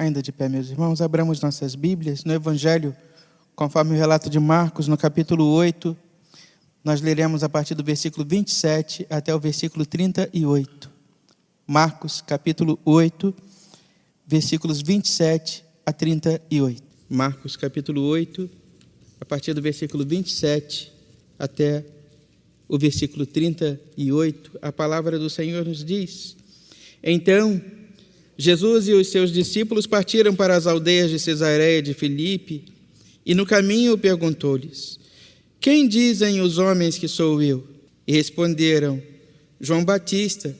Ainda de pé, meus irmãos, abramos nossas Bíblias no Evangelho, conforme o relato de Marcos, no capítulo 8, nós leremos a partir do versículo 27 até o versículo 38. Marcos, capítulo 8, versículos 27 a 38. Marcos, capítulo 8, a partir do versículo 27 até o versículo 38, a palavra do Senhor nos diz: Então, Jesus e os seus discípulos partiram para as aldeias de Cesareia de Filipe, e no caminho perguntou-lhes: Quem dizem os homens que sou eu? E responderam: João Batista,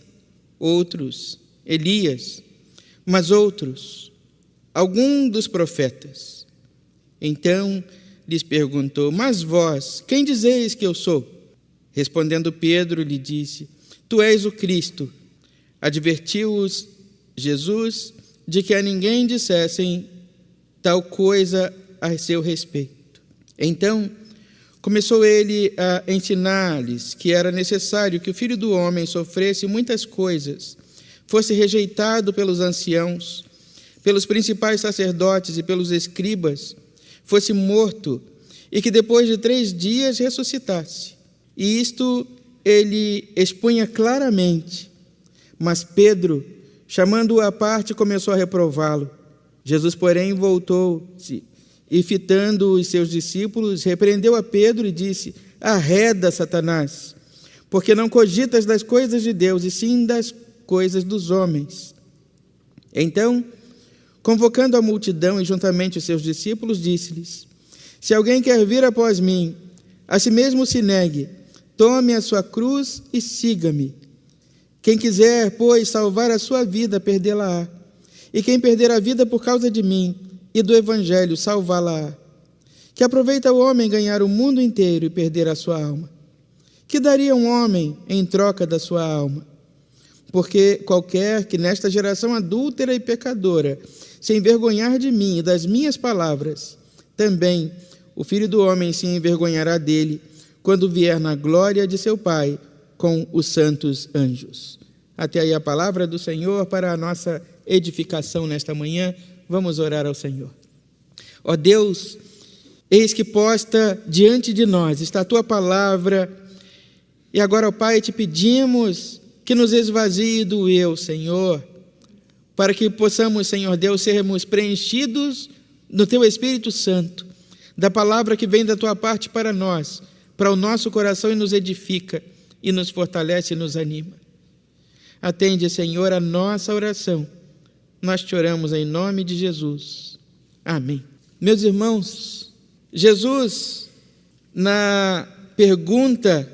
outros, Elias, mas outros, algum dos profetas. Então lhes perguntou: Mas vós, quem dizeis que eu sou? Respondendo Pedro, lhe disse: Tu és o Cristo. Advertiu-os Jesus de que a ninguém dissessem tal coisa a seu respeito. Então começou ele a ensinar-lhes que era necessário que o Filho do Homem sofresse muitas coisas, fosse rejeitado pelos anciãos, pelos principais sacerdotes e pelos escribas, fosse morto e que depois de 3 dias ressuscitasse. E isto ele expunha claramente. Mas Pedro, chamando-o à parte, começou a reprová-lo. Jesus, porém, voltou-se e, fitando os seus discípulos, repreendeu a Pedro e disse: Arreda, Satanás, porque não cogitas das coisas de Deus, e sim das coisas dos homens. Então, convocando a multidão e juntamente os seus discípulos, disse-lhes: Se alguém quer vir após mim, a si mesmo se negue, tome a sua cruz e siga-me. Quem quiser, pois, salvar a sua vida, perdê-la-á. E quem perder a vida por causa de mim e do Evangelho, salvá-la-á. Que aproveita o homem ganhar o mundo inteiro e perder a sua alma? Que daria um homem em troca da sua alma? Porque qualquer que nesta geração adúltera e pecadora se envergonhar de mim e das minhas palavras, também o Filho do Homem se envergonhará dele, quando vier na glória de seu Pai com os santos anjos. Até aí a palavra do Senhor para a nossa edificação nesta manhã. Vamos orar ao Senhor. Ó Deus, eis que posta diante de nós está a Tua palavra, e agora, ó Pai, te pedimos que nos esvazie do eu, Senhor, para que possamos, Senhor Deus, sermos preenchidos no Teu Espírito Santo, da palavra que vem da Tua parte para nós, para o nosso coração, e nos edifica, e nos fortalece e nos anima. Atende, Senhor, a nossa oração. Nós te oramos em nome de Jesus. Amém. Meus irmãos, Jesus, na pergunta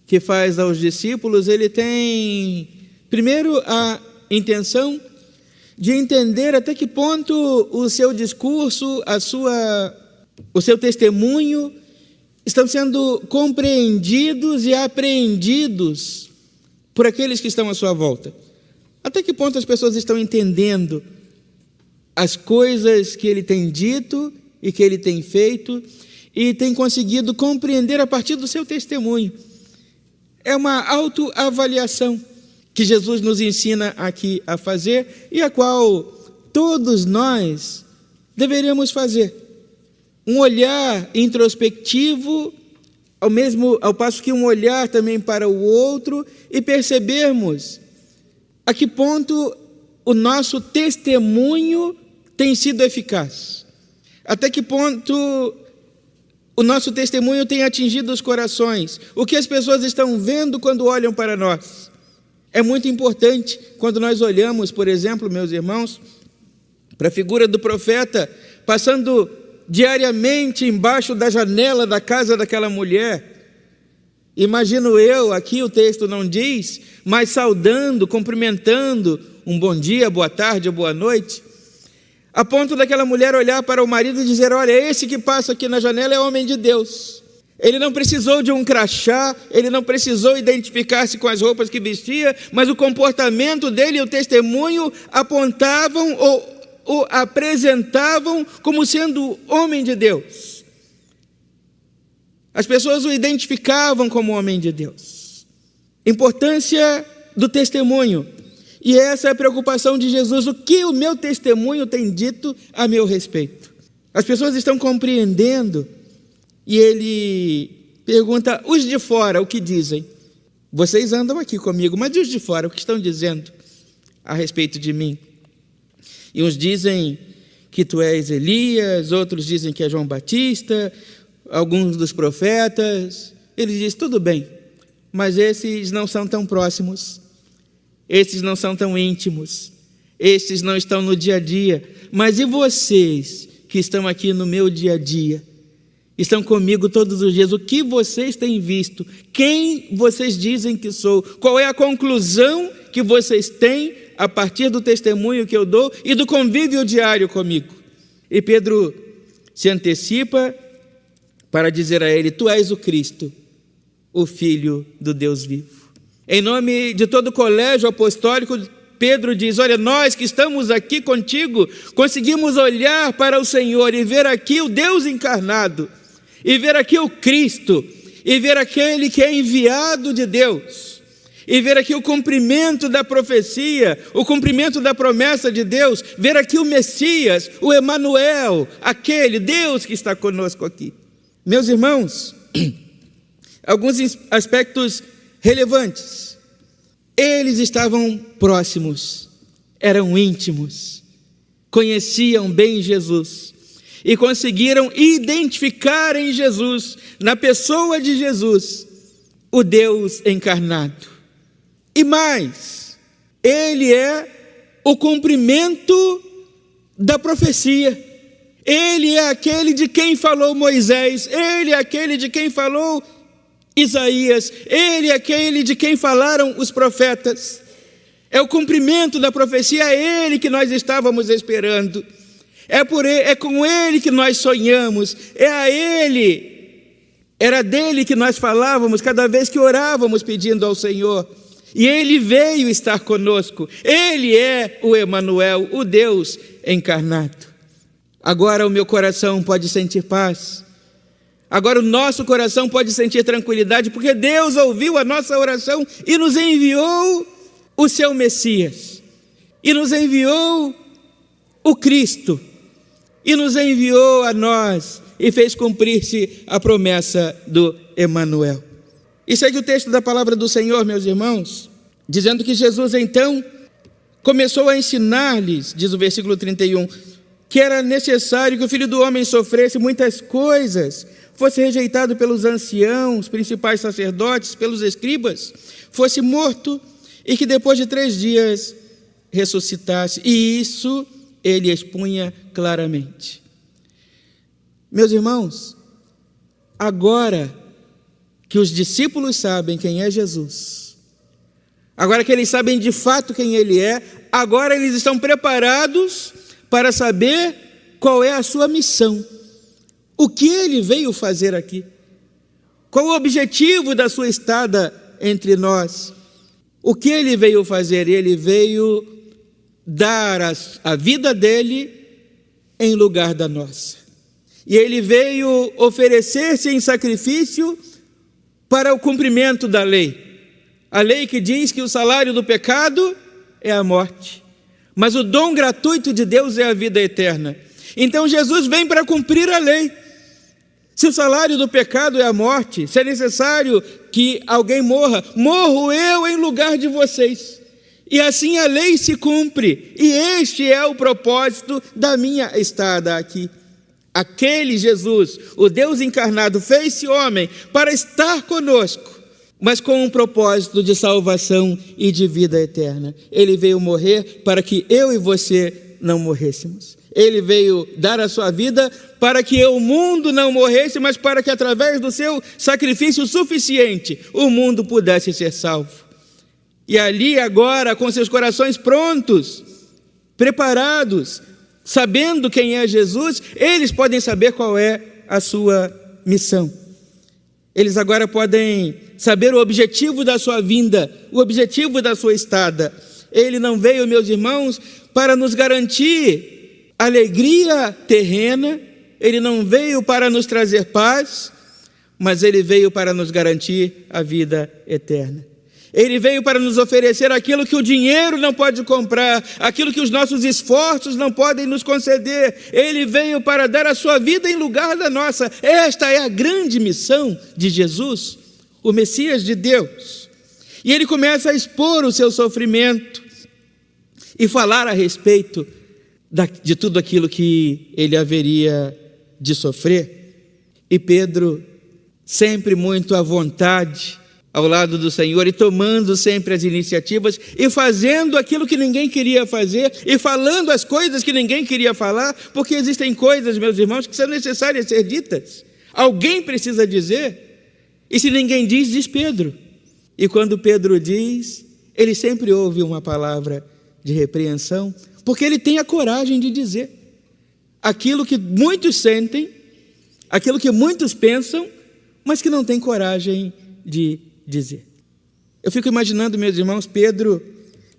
que faz aos discípulos, ele tem, primeiro, a intenção de entender até que ponto o seu discurso, o seu testemunho estão sendo compreendidos e apreendidos por aqueles que estão à sua volta. Até que ponto as pessoas estão entendendo as coisas que ele tem dito e que ele tem feito e tem conseguido compreender a partir do seu testemunho. É uma autoavaliação que Jesus nos ensina aqui a fazer e a qual todos nós deveríamos fazer. Um olhar introspectivo, ao passo que um olhar também para o outro, e percebermos a que ponto o nosso testemunho tem sido eficaz, até que ponto o nosso testemunho tem atingido os corações, o que as pessoas estão vendo quando olham para nós. É muito importante quando nós olhamos, por exemplo, meus irmãos, para a figura do profeta passando diariamente embaixo da janela da casa daquela mulher. Imagino eu, aqui o texto não diz, mas saudando, cumprimentando, um bom dia, boa tarde ou boa noite, a ponto daquela mulher olhar para o marido e dizer: olha, esse que passa aqui na janela é homem de Deus. Ele não precisou de um crachá, ele não precisou identificar-se com as roupas que vestia, mas o comportamento dele e o testemunho apontavam ou o apresentavam como sendo homem de Deus. As pessoas o identificavam como homem de Deus. Importância do testemunho. E essa é a preocupação de Jesus. O que o meu testemunho tem dito a meu respeito? As pessoas estão compreendendo. E ele pergunta, os de fora, o que dizem? Vocês andam aqui comigo, mas e os de fora, o que estão dizendo a respeito de mim? E uns dizem que tu és Elias, outros dizem que é João Batista, alguns dos profetas. Ele diz, tudo bem, mas esses não são tão próximos, esses não são tão íntimos, esses não estão no dia a dia. Mas e vocês que estão aqui no meu dia a dia? Estão comigo todos os dias. O que vocês têm visto? Quem vocês dizem que sou? Qual é a conclusão que vocês têm a partir do testemunho que eu dou e do convívio diário comigo? E Pedro se antecipa para dizer a ele, tu és o Cristo, o Filho do Deus vivo. Em nome de todo o colégio apostólico, Pedro diz, olha, nós que estamos aqui contigo, conseguimos olhar para o Senhor e ver aqui o Deus encarnado, e ver aqui o Cristo, e ver aquele que é enviado de Deus, e ver aqui o cumprimento da profecia, o cumprimento da promessa de Deus, ver aqui o Messias, o Emanuel, aquele Deus que está conosco aqui. Meus irmãos, alguns aspectos relevantes. Eles estavam próximos, eram íntimos, conheciam bem Jesus e conseguiram identificar em Jesus, na pessoa de Jesus, o Deus encarnado. E mais, ele é o cumprimento da profecia. Ele é aquele de quem falou Moisés, ele é aquele de quem falou Isaías, ele é aquele de quem falaram os profetas. É o cumprimento da profecia, é ele que nós estávamos esperando. É com ele que nós sonhamos, é a ele, era dele que nós falávamos cada vez que orávamos pedindo ao Senhor. E ele veio estar conosco, ele é o Emanuel, o Deus encarnado. Agora o meu coração pode sentir paz, agora o nosso coração pode sentir tranquilidade, porque Deus ouviu a nossa oração e nos enviou o seu Messias, e nos enviou o Cristo, e nos enviou a nós, e fez cumprir-se a promessa do Emanuel. E segue o texto da palavra do Senhor, meus irmãos, dizendo que Jesus então começou a ensinar-lhes, diz o versículo 31, que era necessário que o Filho do Homem sofresse muitas coisas, fosse rejeitado pelos anciãos, principais sacerdotes, pelos escribas, fosse morto e que depois de 3 dias ressuscitasse. E isso ele expunha claramente. Meus irmãos, agora que os discípulos sabem quem é Jesus, agora que eles sabem de fato quem ele é, agora eles estão preparados para saber qual é a sua missão, o que ele veio fazer aqui, qual o objetivo da sua estada entre nós, o que ele veio fazer. Ele veio dar a vida dele em lugar da nossa, e ele veio oferecer-se em sacrifício para o cumprimento da lei, a lei que diz que o salário do pecado é a morte, mas o dom gratuito de Deus é a vida eterna. Então Jesus vem para cumprir a lei. Se o salário do pecado é a morte, se é necessário que alguém morra, morro eu em lugar de vocês. E assim a lei se cumpre, e este é o propósito da minha estada aqui. Aquele Jesus, o Deus encarnado, fez-se homem para estar conosco, mas com um propósito de salvação e de vida eterna. Ele veio morrer para que eu e você não morrêssemos. Ele veio dar a sua vida para que o mundo não morresse, mas para que através do seu sacrifício suficiente, o mundo pudesse ser salvo. E ali agora, com seus corações prontos, preparados, sabendo quem é Jesus, eles podem saber qual é a sua missão. Eles agora podem saber o objetivo da sua vinda, o objetivo da sua estada. Ele não veio, meus irmãos, para nos garantir alegria terrena, ele não veio para nos trazer paz, mas ele veio para nos garantir a vida eterna. Ele veio para nos oferecer aquilo que o dinheiro não pode comprar, aquilo que os nossos esforços não podem nos conceder. Ele veio para dar a sua vida em lugar da nossa. Esta é a grande missão de Jesus, o Messias de Deus. E ele começa a expor o seu sofrimento e falar a respeito de tudo aquilo que ele haveria de sofrer. E Pedro, sempre muito à vontade, ao lado do Senhor, e tomando sempre as iniciativas, e fazendo aquilo que ninguém queria fazer, e falando as coisas que ninguém queria falar, porque existem coisas, meus irmãos, que são necessárias ser ditas. Alguém precisa dizer, e se ninguém diz, diz Pedro. E quando Pedro diz, ele sempre ouve uma palavra de repreensão, porque ele tem a coragem de dizer aquilo que muitos sentem, aquilo que muitos pensam, mas que não tem coragem de dizer. Eu fico imaginando, meus irmãos, Pedro,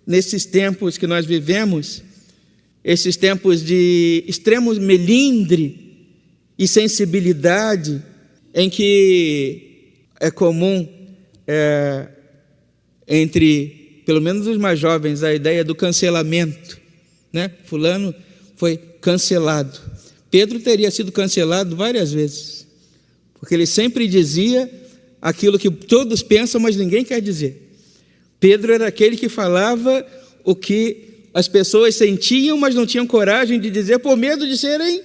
nesses tempos que nós vivemos, esses tempos de extremo melindre e sensibilidade, em que é comum entre, pelo menos os mais jovens, a ideia do cancelamento, né? Fulano foi cancelado. Pedro teria sido cancelado várias vezes, porque ele sempre dizia aquilo que todos pensam, mas ninguém quer dizer. Pedro era aquele que falava o que as pessoas sentiam, mas não tinham coragem de dizer por medo de serem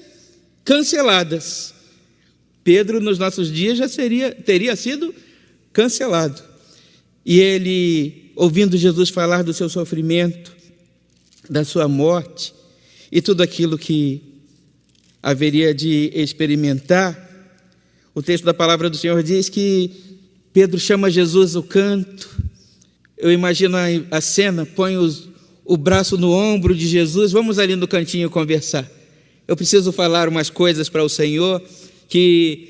canceladas. Pedro, nos nossos dias, já teria sido cancelado. E ele, ouvindo Jesus falar do seu sofrimento, da sua morte e tudo aquilo que haveria de experimentar, o texto da palavra do Senhor diz que Pedro chama Jesus ao canto. Eu imagino a cena, põe o braço no ombro de Jesus, vamos ali no cantinho conversar. Eu preciso falar umas coisas para o Senhor que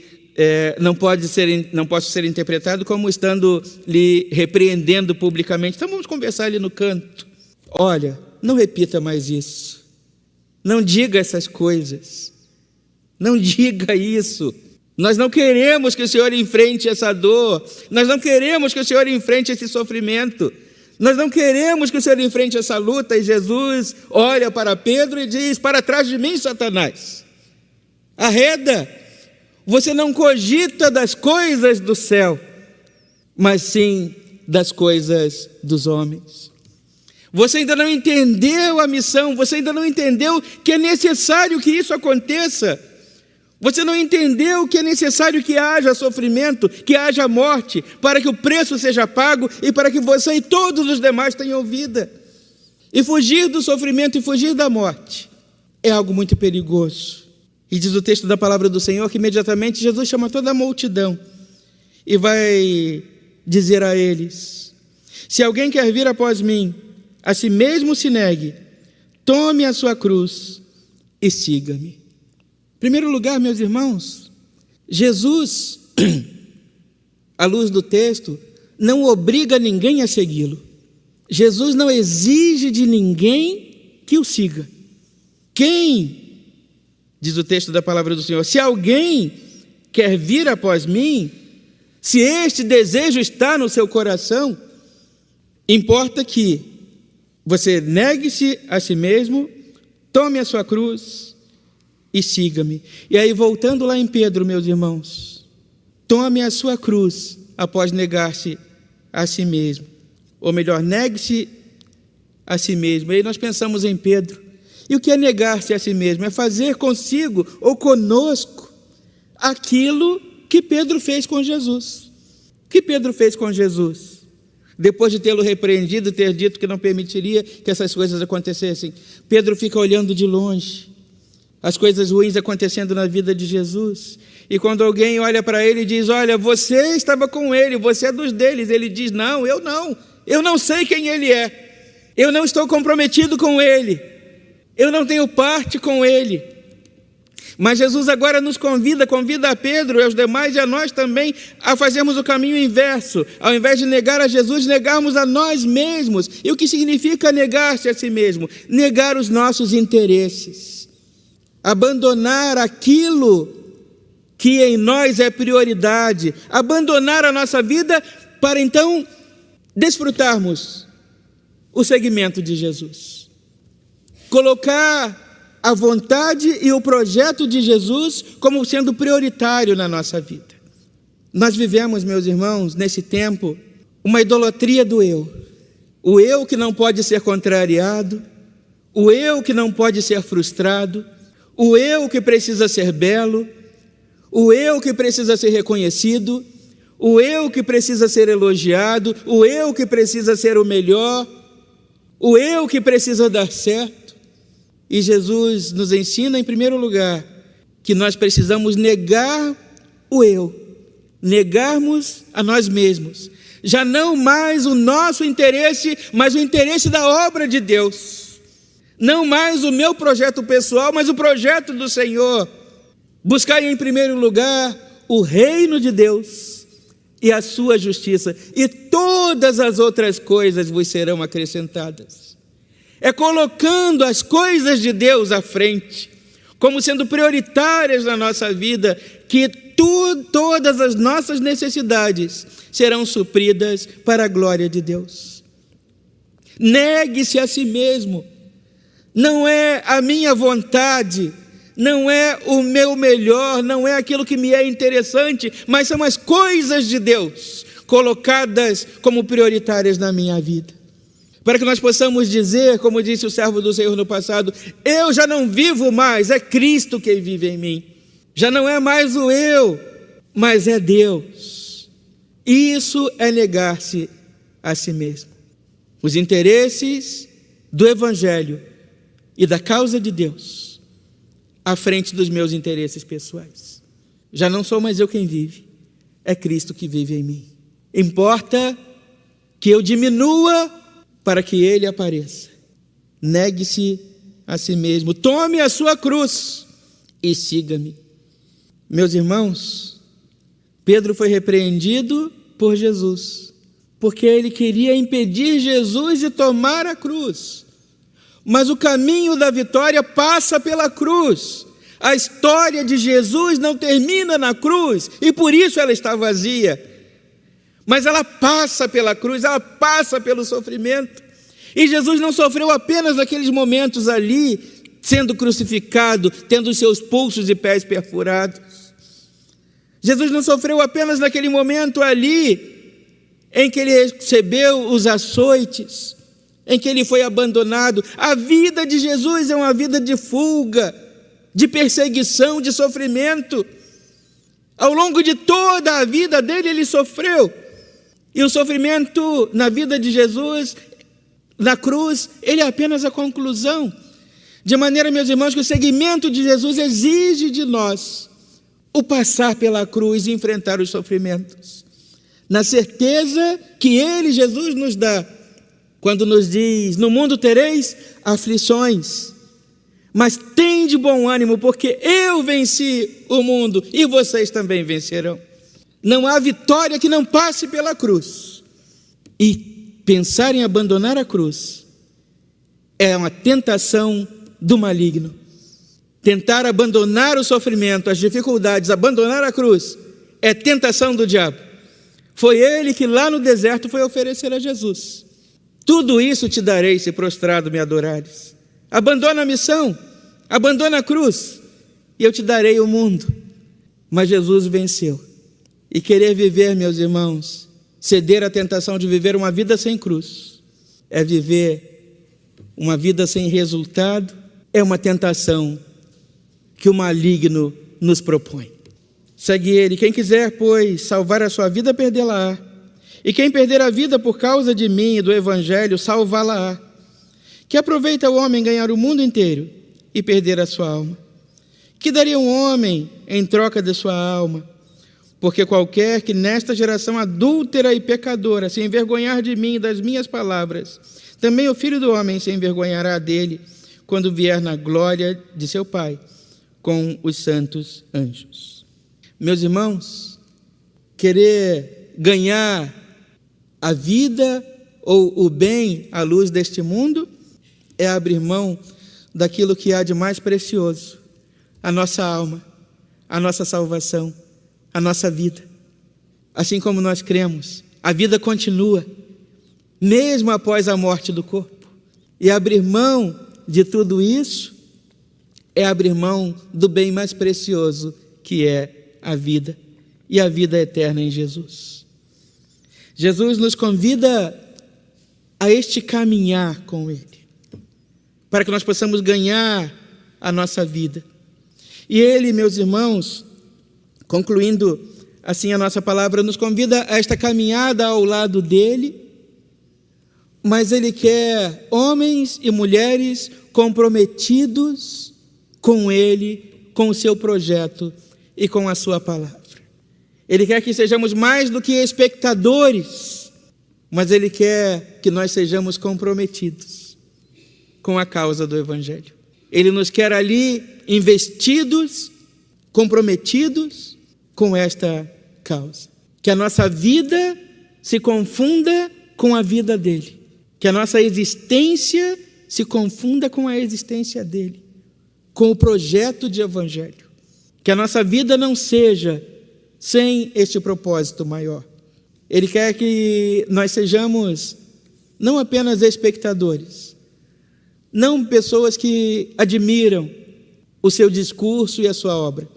não posso ser interpretado como estando lhe repreendendo publicamente. Então vamos conversar ali no canto. Olha, não repita mais isso. Não diga essas coisas. Não diga isso. Nós não queremos que o Senhor enfrente essa dor. Nós não queremos que o Senhor enfrente esse sofrimento. Nós não queremos que o Senhor enfrente essa luta. E Jesus olha para Pedro e diz: para trás de mim, Satanás. Arreda. Você não cogita das coisas do céu, mas sim das coisas dos homens. Você ainda não entendeu a missão. Você ainda não entendeu que é necessário que isso aconteça. Você não entendeu que é necessário que haja sofrimento, que haja morte, para que o preço seja pago e para que você e todos os demais tenham vida. E fugir do sofrimento e fugir da morte é algo muito perigoso. E diz o texto da palavra do Senhor que imediatamente Jesus chama toda a multidão e vai dizer a eles: se alguém quer vir após mim, a si mesmo se negue, tome a sua cruz e siga-me. Em primeiro lugar, meus irmãos, Jesus, à luz do texto, não obriga ninguém a segui-lo. Jesus não exige de ninguém que o siga. Quem, diz o texto da palavra do Senhor, se alguém quer vir após mim, se este desejo está no seu coração, importa que você negue-se a si mesmo, tome a sua cruz e siga-me. E aí, voltando lá em Pedro, meus irmãos, tome a sua cruz após negar-se a si mesmo. Ou melhor, negue-se a si mesmo. E aí nós pensamos em Pedro. E o que é negar-se a si mesmo? É fazer consigo ou conosco aquilo que Pedro fez com Jesus. O que Pedro fez com Jesus? Depois de tê-lo repreendido, ter dito que não permitiria que essas coisas acontecessem, Pedro fica olhando de longe as coisas ruins acontecendo na vida de Jesus. E quando alguém olha para ele e diz: olha, você estava com ele, você é dos deles, ele diz: não, eu não sei quem ele é, eu não estou comprometido com ele, eu não tenho parte com ele. Mas Jesus agora nos convida a Pedro e aos demais e a nós também a fazermos o caminho inverso. Ao invés de negar a Jesus, negarmos a nós mesmos. E o que significa negar-se a si mesmo? Negar os nossos interesses. Abandonar aquilo que em nós é prioridade. Abandonar a nossa vida para então desfrutarmos o segmento de Jesus. Colocar a vontade e o projeto de Jesus como sendo prioritário na nossa vida. Nós vivemos, meus irmãos, nesse tempo, uma idolatria do eu. O eu que não pode ser contrariado, o eu que não pode ser frustrado, o eu que precisa ser belo, o eu que precisa ser reconhecido, o eu que precisa ser elogiado, o eu que precisa ser o melhor, o eu que precisa dar certo. E Jesus nos ensina, em primeiro lugar, que nós precisamos negar o eu, negarmos a nós mesmos. Já não mais o nosso interesse, mas o interesse da obra de Deus. Não mais o meu projeto pessoal, mas o projeto do Senhor. Buscar em primeiro lugar o reino de Deus e a sua justiça, e todas as outras coisas vos serão acrescentadas. É colocando as coisas de Deus à frente, como sendo prioritárias na nossa vida, que todas as nossas necessidades serão supridas para a glória de Deus. Negue-se a si mesmo. Não é a minha vontade, não é o meu melhor, não é aquilo que me é interessante, mas são as coisas de Deus colocadas como prioritárias na minha vida. Para que nós possamos dizer, como disse o servo do Senhor no passado, eu já não vivo mais, é Cristo quem vive em mim. Já não é mais o eu, mas é Deus. Isso é negar-se a si mesmo. Os interesses do Evangelho e da causa de Deus à frente dos meus interesses pessoais. Já não sou mais eu quem vive, é Cristo que vive em mim. Importa que eu diminua para que Ele apareça. Negue-se a si mesmo, tome a sua cruz e siga-me. Meus irmãos, Pedro foi repreendido por Jesus, porque ele queria impedir Jesus de tomar a cruz. Mas o caminho da vitória passa pela cruz. A história de Jesus não termina na cruz, e por isso ela está vazia. Mas ela passa pela cruz, ela passa pelo sofrimento. E Jesus não sofreu apenas naqueles momentos ali, sendo crucificado, tendo os seus pulsos e pés perfurados. Jesus não sofreu apenas naquele momento ali, em que ele recebeu os açoites, em que ele foi abandonado. A vida de Jesus é uma vida de fuga, de perseguição, de sofrimento. Ao longo de toda a vida dele, ele sofreu. E o sofrimento na vida de Jesus, na cruz, ele é apenas a conclusão. De maneira, meus irmãos, que o seguimento de Jesus exige de nós o passar pela cruz e enfrentar os sofrimentos, na certeza que ele, Jesus, nos dá, quando nos diz: no mundo tereis aflições, mas tende bom ânimo, porque eu venci o mundo e vocês também vencerão. Não há vitória que não passe pela cruz. E pensar em abandonar a cruz é uma tentação do maligno. Tentar abandonar o sofrimento, as dificuldades, abandonar a cruz, é tentação do diabo. Foi ele que lá no deserto foi oferecer a Jesus: tudo isso te darei se prostrado me adorares. Abandona a missão, abandona a cruz, e eu te darei o mundo. Mas Jesus venceu. E querer viver, meus irmãos, ceder à tentação de viver uma vida sem cruz, é viver uma vida sem resultado, é uma tentação que o maligno nos propõe. Segue ele: quem quiser, pois, salvar a sua vida, perdê-la-á. E quem perder a vida por causa de mim e do Evangelho, salvá-la-á. Que aproveita o homem ganhar o mundo inteiro e perder a sua alma? Que daria um homem em troca de sua alma? Porque qualquer que nesta geração adúltera e pecadora se envergonhar de mim e das minhas palavras, também o Filho do Homem se envergonhará dele, quando vier na glória de seu Pai, com os santos anjos. Meus irmãos, querer ganhar a vida ou o bem à luz deste mundo é abrir mão daquilo que há de mais precioso: a nossa alma, a nossa salvação, a nossa vida. Assim como nós cremos, a vida continua, mesmo após a morte do corpo. E abrir mão de tudo isso é abrir mão do bem mais precioso, que é a vida, e a vida eterna em Jesus. Jesus nos convida a este caminhar com Ele, para que nós possamos ganhar a nossa vida. E Ele, meus irmãos, concluindo assim a nossa palavra, nos convida a esta caminhada ao lado dEle, mas Ele quer homens e mulheres comprometidos com Ele, com o seu projeto e com a sua palavra. Ele quer que sejamos mais do que espectadores, mas Ele quer que nós sejamos comprometidos com a causa do Evangelho. Ele nos quer ali investidos, comprometidos com esta causa. Que a nossa vida se confunda com a vida dEle. Que a nossa existência se confunda com a existência dEle, com o projeto de Evangelho. Que a nossa vida não seja sem este propósito maior. Ele quer que nós sejamos não apenas espectadores, não pessoas que admiram o seu discurso e a sua obra.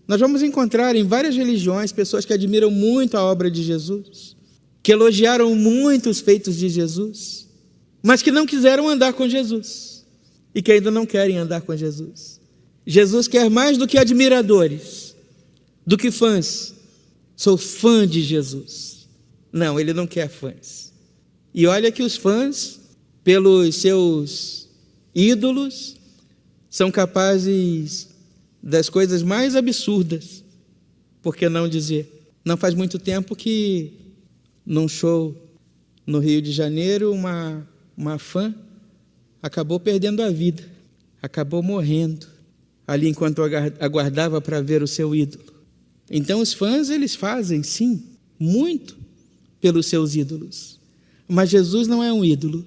Nós vamos encontrar em várias religiões pessoas que admiram muito a obra de Jesus, que elogiaram muito os feitos de Jesus, mas que não quiseram andar com Jesus e que ainda não querem andar com Jesus. Jesus quer mais do que admiradores, do que fãs. Sou fã de Jesus. Não, Ele não quer fãs. E olha que os fãs, pelos seus ídolos, são capazes das coisas mais absurdas. Por que não dizer? Não faz muito tempo que, num show no Rio de Janeiro, uma fã acabou perdendo a vida, acabou morrendo, ali enquanto aguardava para ver o seu ídolo. Então os fãs, eles fazem, sim, muito pelos seus ídolos. Mas Jesus não é um ídolo,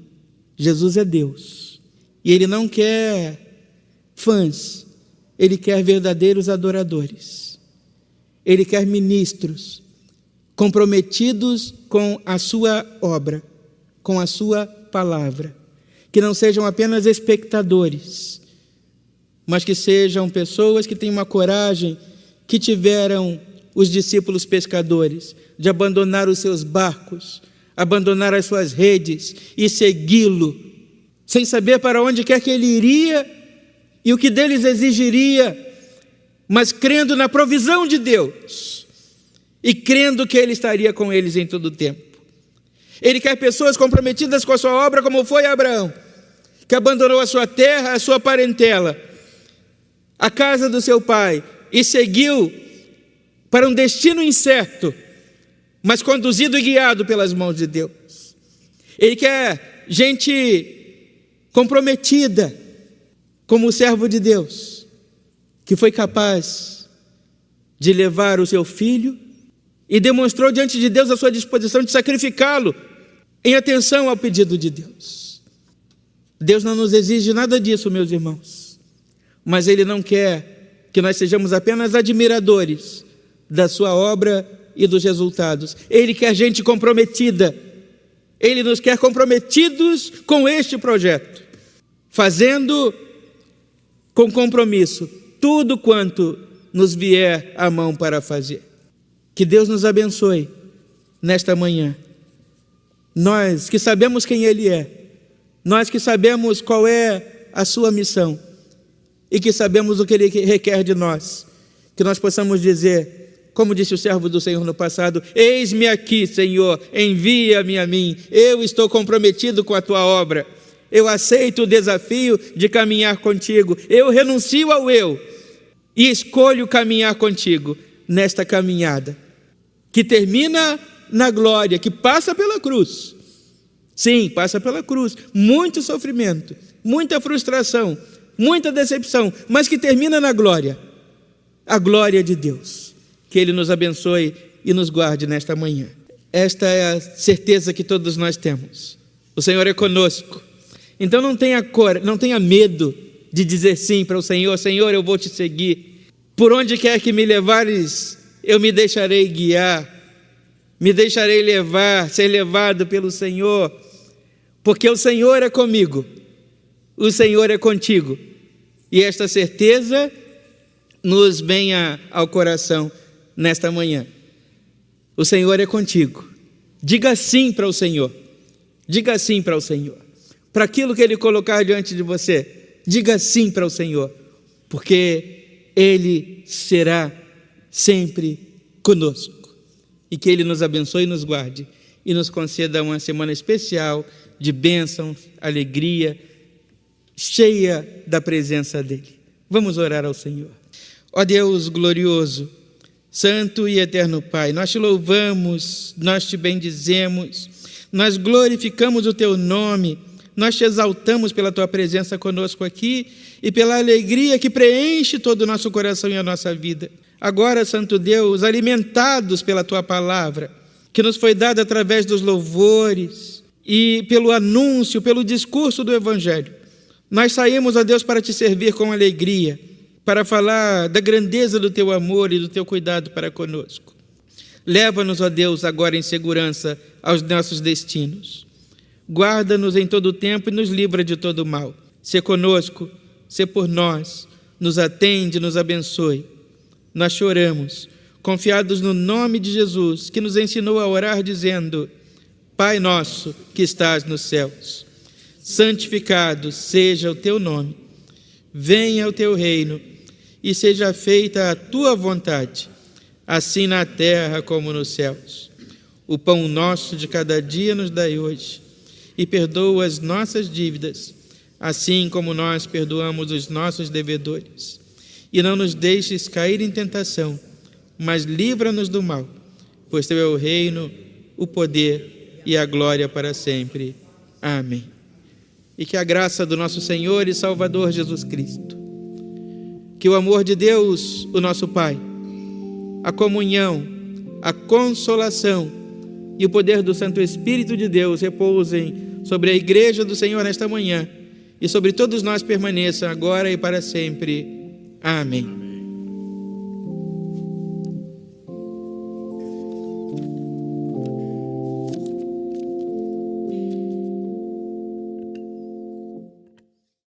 Jesus é Deus. E Ele não quer fãs, Ele quer verdadeiros adoradores. Ele quer ministros comprometidos com a sua obra, com a sua palavra. Que não sejam apenas espectadores, mas que sejam pessoas que tenham uma coragem que tiveram os discípulos pescadores, de abandonar os seus barcos, abandonar as suas redes e segui-lo, sem saber para onde quer que ele iria e o que deles exigiria, mas crendo na provisão de Deus e crendo que Ele estaria com eles em todo o tempo. Ele quer pessoas comprometidas com a sua obra, como foi Abraão, que abandonou a sua terra, a sua parentela, a casa do seu pai, e seguiu para um destino incerto, mas conduzido e guiado pelas mãos de Deus. Ele quer gente comprometida, como o servo de Deus, que foi capaz de levar o seu filho e demonstrou diante de Deus a sua disposição de sacrificá-lo em atenção ao pedido de Deus. Deus não nos exige nada disso, meus irmãos, mas Ele não quer que nós sejamos apenas admiradores da sua obra e dos resultados. Ele quer gente comprometida. Ele nos quer comprometidos com este projeto, fazendo com compromisso tudo quanto nos vier à mão para fazer. Que Deus nos abençoe nesta manhã. Nós que sabemos quem Ele é, nós que sabemos qual é a sua missão e que sabemos o que Ele requer de nós, que nós possamos dizer, como disse o servo do Senhor no passado: eis-me aqui, Senhor, envia-me a mim, eu estou comprometido com a tua obra, eu aceito o desafio de caminhar contigo, eu renuncio ao eu e escolho caminhar contigo nesta caminhada, que termina na glória, que passa pela cruz. Sim, passa pela cruz, muito sofrimento, muita frustração, muita decepção, mas que termina na glória, a glória de Deus. Que Ele nos abençoe e nos guarde nesta manhã. Esta é a certeza que todos nós temos. O Senhor é conosco. Então não tenha medo de dizer sim para o Senhor: Senhor, eu vou te seguir. Por onde quer que me levares, eu me deixarei guiar. Me deixarei ser levado pelo Senhor, porque o Senhor é comigo, o Senhor é contigo. E esta certeza nos venha ao coração nesta manhã. O Senhor é contigo. Diga sim para o Senhor. Diga sim para o Senhor. Para aquilo que Ele colocar diante de você, diga sim para o Senhor, porque Ele será sempre conosco. E que Ele nos abençoe e nos guarde e nos conceda uma semana especial de bênçãos, alegria, cheia da presença dEle. Vamos orar ao Senhor. Ó Deus glorioso, santo e eterno Pai, nós te louvamos, nós te bendizemos, nós glorificamos o Teu nome, nós te exaltamos pela Tua presença conosco aqui e pela alegria que preenche todo o nosso coração e a nossa vida. Agora, Santo Deus, alimentados pela Tua palavra, que nos foi dada através dos louvores e pelo anúncio, pelo discurso do Evangelho, nós saímos, ó Deus, para Te servir com alegria, para falar da grandeza do Teu amor e do Teu cuidado para conosco. Leva-nos, ó Deus, agora em segurança aos nossos destinos. Guarda-nos em todo o tempo e nos livra de todo o mal. Sê conosco, sê por nós, nos atende, nos abençoe. Nós choramos, confiados no nome de Jesus, que nos ensinou a orar dizendo: Pai nosso que estás nos céus, santificado seja o Teu nome. Venha o Teu reino e seja feita a Tua vontade, assim na terra como nos céus. O pão nosso de cada dia nos dai hoje, e perdoa as nossas dívidas, assim como nós perdoamos os nossos devedores. E não nos deixes cair em tentação, mas livra-nos do mal, pois Teu é o reino, o poder e a glória para sempre. Amém. E que a graça do nosso Senhor e Salvador Jesus Cristo, que o amor de Deus, o nosso Pai, a comunhão, a consolação e o poder do Santo Espírito de Deus repousem sobre a Igreja do Senhor nesta manhã e sobre todos nós permaneçam agora e para sempre. Amém.